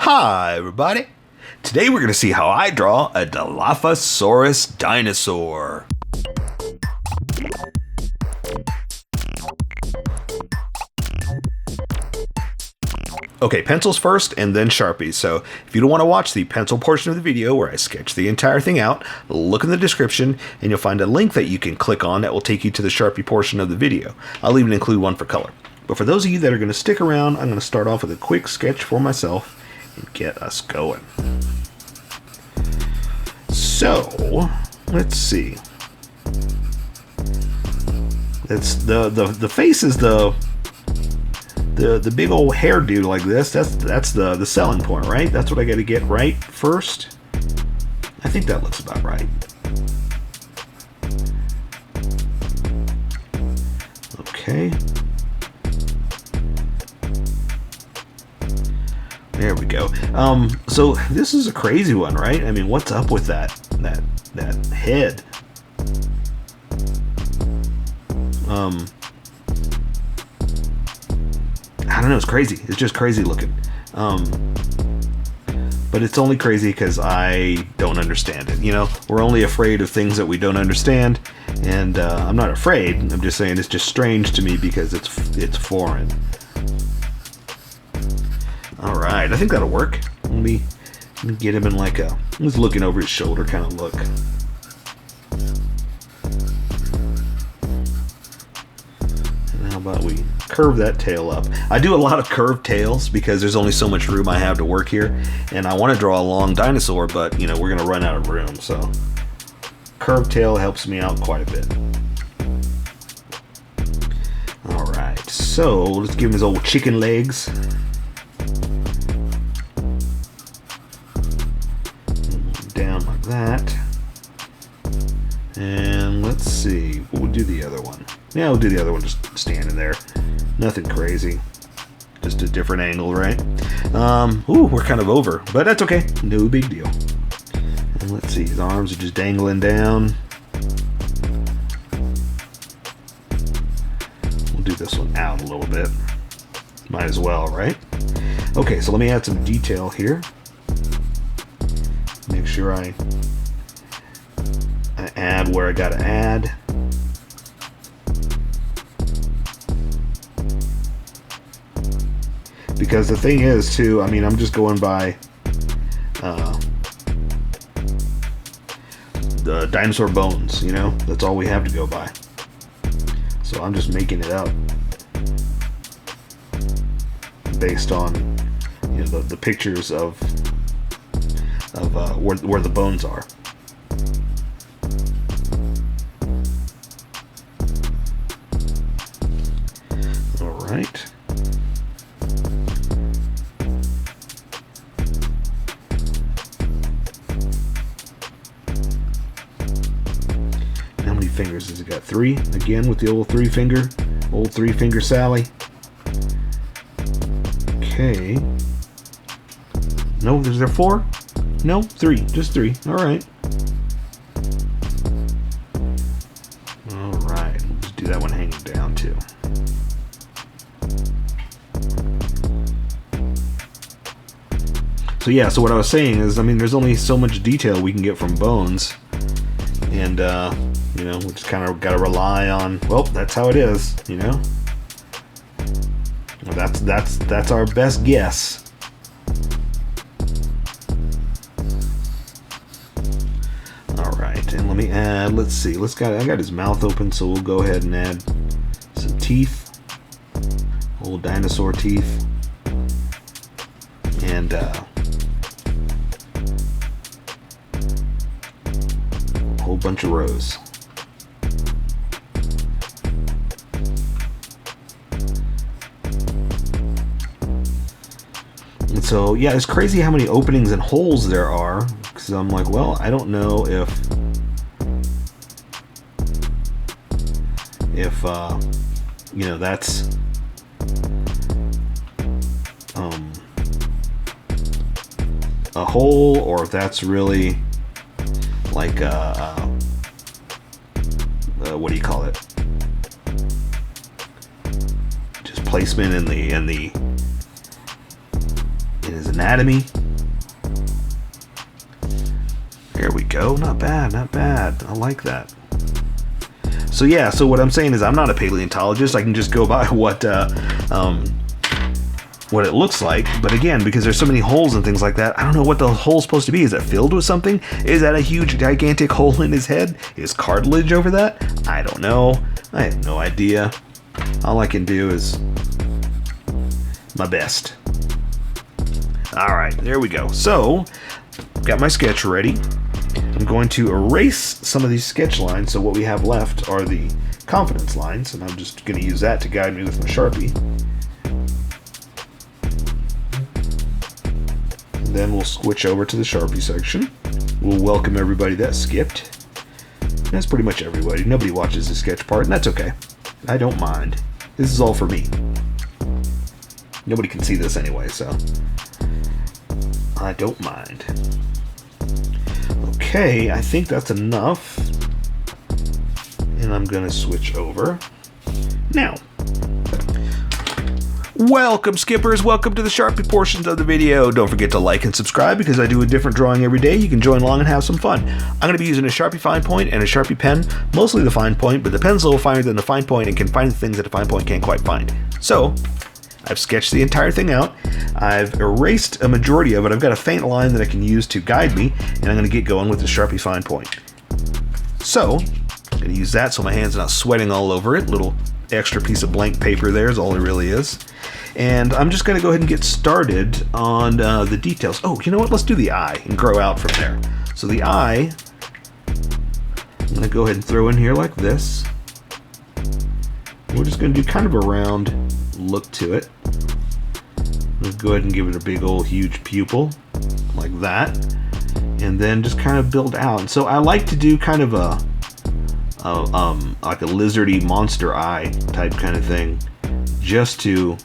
Hi everybody! Today we're going to see how I draw a Dilophosaurus dinosaur. Okay, pencils first and then Sharpies. So if you don't want to watch the pencil portion of the video where I sketch the entire thing out, look in the description and you'll find a link that you can click on that will take you to the Sharpie portion of the video. I'll even include one for color. But for those of you that are going to stick around, I'm going to start off with a quick sketch for myself and get us going. So, let's see. It's the face is the big old hairdo like this. That's the selling point, right? That's what I got to get right first. I think that looks about right. Okay. There we go. So this is a crazy one, right? I mean, what's up with that head? I don't know, it's crazy. It's just crazy looking. But it's only crazy because I don't understand it. You know, we're only afraid of things that we don't understand, and I'm not afraid. I'm just saying it's just strange to me because it's foreign. All right, I think that'll work. Let me get him in like a, he's looking over his shoulder kind of look. And how about we curve that tail up? I do a lot of curved tails because there's only so much room I have to work here, and I want to draw a long dinosaur, but you know we're gonna run out of room, so curved tail helps me out quite a bit. All right, so let's give him his old chicken legs. Down like that, and let's see, we'll do the other one. Yeah, we'll do the other one just standing there, nothing crazy, just a different angle, right? Ooh, we're kind of over, but that's okay, no big deal. And let's see, his arms are just dangling down. We'll do this one out a little bit, might as well, right? Okay, so let me add some detail here. Make sure I add where I gotta add. Because the thing is too, I mean, I'm just going by the dinosaur bones, you know, that's all we have to go by. So I'm just making it up based on, you know, the pictures of where the bones are. All right. How many fingers has it got? 3? Again with the old three finger Sally. Okay. No, is there 4? No, 3. Just 3. Alright. Alright. We'll just do that one hanging down too. So yeah, so what I was saying is, I mean, there's only so much detail we can get from bones. And, you know, we just kind of got to rely on, well, that's how it is, you know? Well, that's our best guess. And let me add, let's see, I got his mouth open, so we'll go ahead and add some teeth, old dinosaur teeth, and a whole bunch of rows. And so, yeah, it's crazy how many openings and holes there are, because I'm like, well, I don't know if you know, that's a hole, or if that's really like what do you call it? Just placement in the in his anatomy. There we go. Not bad, not bad. I like that. So yeah, so what I'm saying is I'm not a paleontologist. I can just go by what it looks like. But again, because there's so many holes and things like that, I don't know what the hole's supposed to be. Is it filled with something? Is that a huge, gigantic hole in his head? Is cartilage over that? I don't know. I have no idea. All I can do is my best. All right, there we go. So, got my sketch ready. I'm going to erase some of these sketch lines, so what we have left are the confidence lines, and I'm just going to use that to guide me with my Sharpie. And then we'll switch over to the Sharpie section. We'll welcome everybody that skipped. That's pretty much everybody. Nobody watches the sketch part, and that's okay. I don't mind. This is all for me. Nobody can see this anyway, so I don't mind. Okay, I think that's enough. And I'm gonna switch over. Now, welcome skippers, welcome to the Sharpie portions of the video. Don't forget to like and subscribe because I do a different drawing every day. You can join along and have some fun. I'm gonna be using a Sharpie fine point and a Sharpie pen, mostly the fine point, but the pen's a little finer than the fine point and can find things that the fine point can't quite find. So, I've sketched the entire thing out. I've erased a majority of it. I've got a faint line that I can use to guide me, and I'm going to get going with the Sharpie fine point. So, I'm going to use that so my hand's not sweating all over it. Little extra piece of blank paper there is all it really is. And I'm just going to go ahead and get started on the details. Oh, you know what? Let's do the eye and grow out from there. So the eye, I'm going to go ahead and throw in here like this. We're just going to do kind of a round look to it. Let's go ahead and give it a big old huge pupil like that, and then just kind of build out. And so I like to do kind of a like a lizardy monster eye type kind of thing, just to,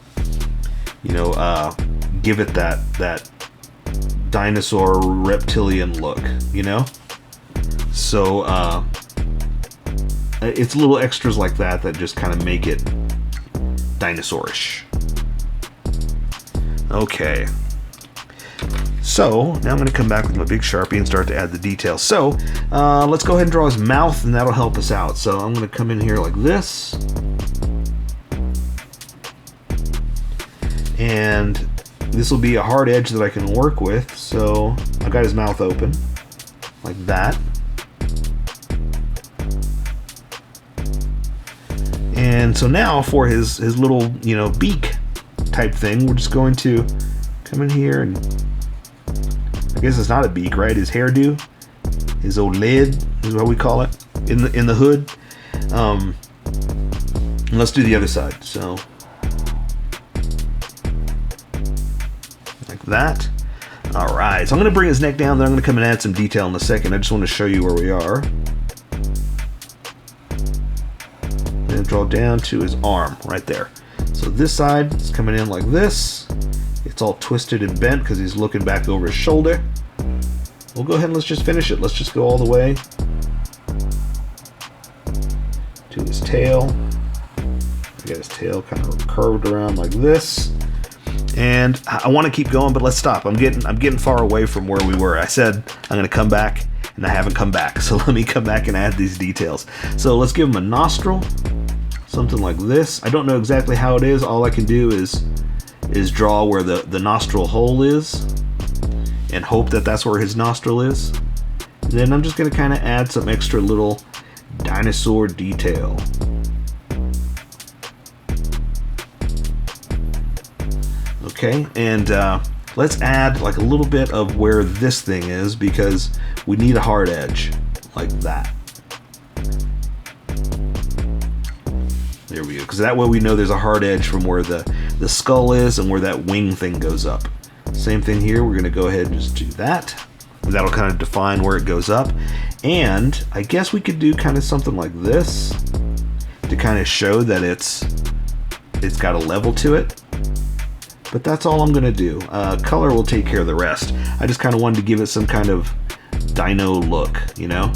you know, give it that dinosaur reptilian look, you know. So it's little extras like that that just kind of make it dinosaurish. Okay. So, now I'm going to come back with my big Sharpie and start to add the details. So, let's go ahead and draw his mouth, and that'll help us out. So, I'm going to come in here like this. And this will be a hard edge that I can work with. So, I've got his mouth open, like that. And so now for his little, you know, beak type thing, we're just going to come in here and, I guess it's not a beak, right? His hairdo, his old lid is what we call it in the hood. And let's do the other side. So like that. All right. So I'm going to bring his neck down. Then I'm going to come and add some detail in a second. I just want to show you where we are. And draw down to his arm right there. So this side is coming in like this. It's all twisted and bent because he's looking back over his shoulder. We'll go ahead and let's just finish it. Let's just go all the way to his tail. Get his tail kind of curved around like this. And I want to keep going, but let's stop. I'm getting far away from where we were. I said I'm going to come back, and I haven't come back. So let me come back and add these details. So let's give him a nostril. Something like this. I don't know exactly how it is. All I can do is draw where the nostril hole is and hope that that's where his nostril is. And then I'm just going to kind of add some extra little dinosaur detail. Okay, and let's add like a little bit of where this thing is because we need a hard edge like that. There we go, because that way we know there's a hard edge from where the skull is and where that wing thing goes up. Same thing here, we're going to go ahead and just do that. That'll kind of define where it goes up. And I guess we could do kind of something like this to kind of show that it's got a level to it. But that's all I'm going to do. Color will take care of the rest. I just kind of wanted to give it some kind of dino look, you know?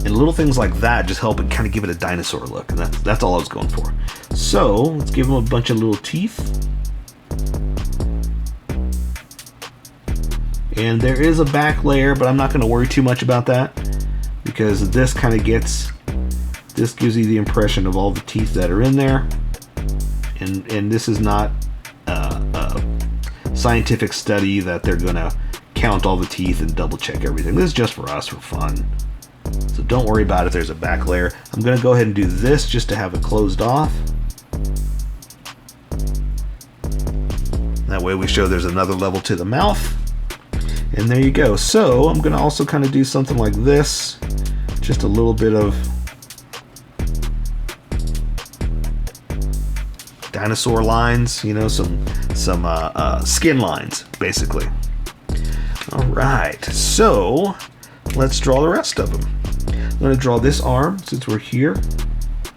And little things like that just help it kind of give it a dinosaur look, and that's all I was going for. So let's give him a bunch of little teeth. And there is a back layer, but I'm not going to worry too much about that, because this kind of gives you the impression of all the teeth that are in there. And this is not a scientific study that they're going to count all the teeth and double check everything. This is just for us, for fun. So don't worry about if there's a back layer. I'm going to go ahead and do this just to have it closed off. That way we show there's another level to the mouth. And there you go. So I'm going to also kind of do something like this. Just a little bit of dinosaur lines, you know, some skin lines, basically. All right, so let's draw the rest of them. I'm going to draw this arm since we're here.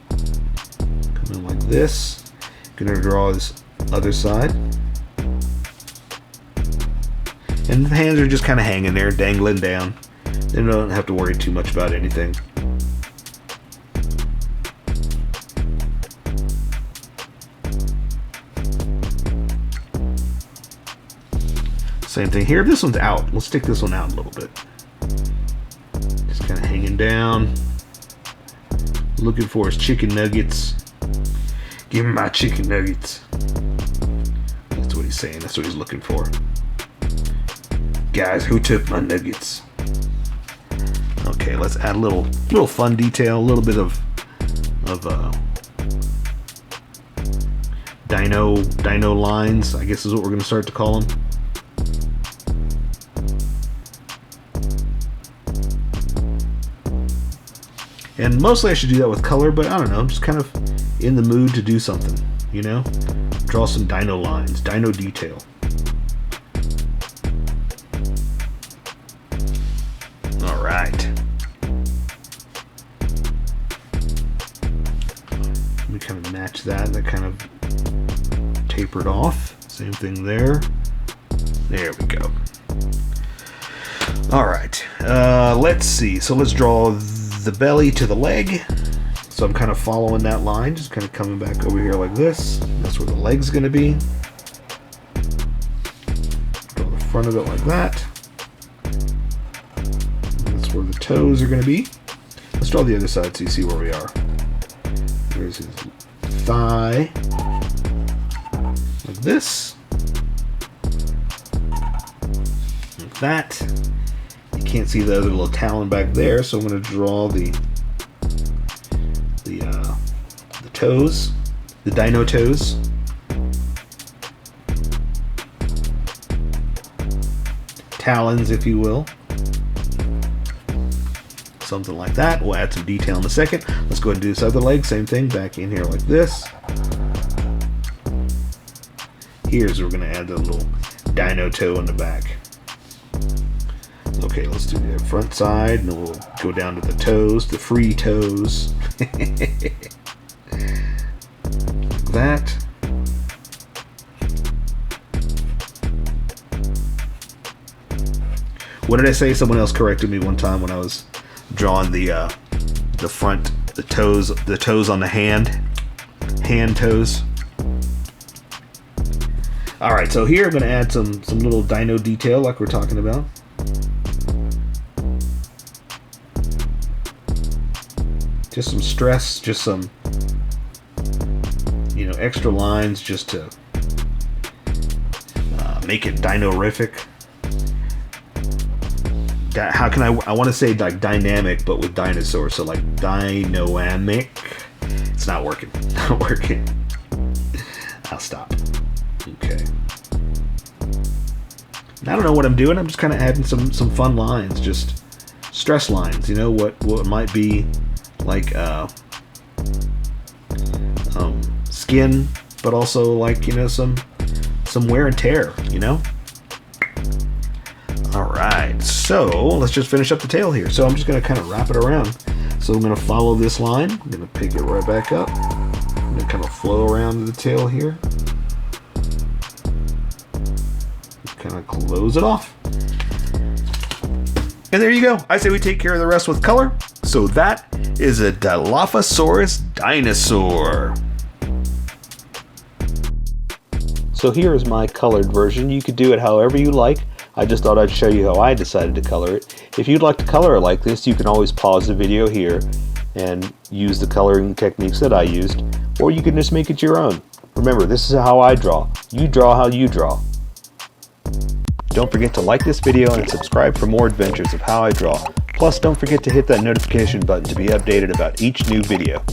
Come in like this. Going to draw this other side. And the hands are just kind of hanging there, dangling down. They don't have to worry too much about anything. Same thing here. This one's out. Let's stick this one out a little bit. Just kind of hanging down. Looking for his chicken nuggets. Give me my chicken nuggets. That's what he's saying. That's what he's looking for. Guys, who took my nuggets? Okay, let's add a little fun detail, a little bit of dino lines, I guess is what we're going to start to call them. And mostly I should do that with color, but I don't know, I'm just kind of in the mood to do something, you know? Draw some dino lines, dino detail. All right. Let me kind of match that kind of tapered off. Same thing there. There we go. All right, let's see. So let's draw the belly to the leg. So I'm kind of following that line, just kind of coming back over here like this. That's where the leg's going to be. Draw the front of it like that. That's where the toes are going to be. Let's draw the other side so you see where we are. There's his thigh, like this. Like that. You can't see the other little talon back there, so I'm going to draw the toes, the dino toes. Talons, if you will. Something like that. We'll add some detail in a second. Let's go ahead and do this other leg. Same thing, back in here like this. Here's where we're going to add the little dino toe in the back. Okay, let's do the front side, and then we'll go down to the toes, the free toes. Like that. What did I say? Someone else corrected me one time when I was drawing the front, the toes on the hand toes. All right, so here I'm going to add some little dino detail like we're talking about. Just some stress, just some, you know, extra lines just to make it dino-rific. How can I want to say like dynamic, but with dinosaurs, so like dynamic. It's not working. Not working. I'll stop. Okay. I don't know what I'm doing. I'm just kind of adding some fun lines, just stress lines. You know what might be like skin, but also like, you know, some wear and tear. You know. All right, so let's just finish up the tail here. So I'm just going to kind of wrap it around. So I'm going to follow this line. I'm going to pick it right back up. I'm going to kind of flow around the tail here. Kind of close it off. And there you go. I say we take care of the rest with color. So that is a Dilophosaurus dinosaur. So here is my colored version. You could do it however you like. I just thought I'd show you how I decided to color it. If you'd like to color it like this, you can always pause the video here and use the coloring techniques that I used, or you can just make it your own. Remember, this is how I draw. You draw how you draw. Don't forget to like this video and subscribe for more adventures of how I draw. Plus, don't forget to hit that notification button to be updated about each new video.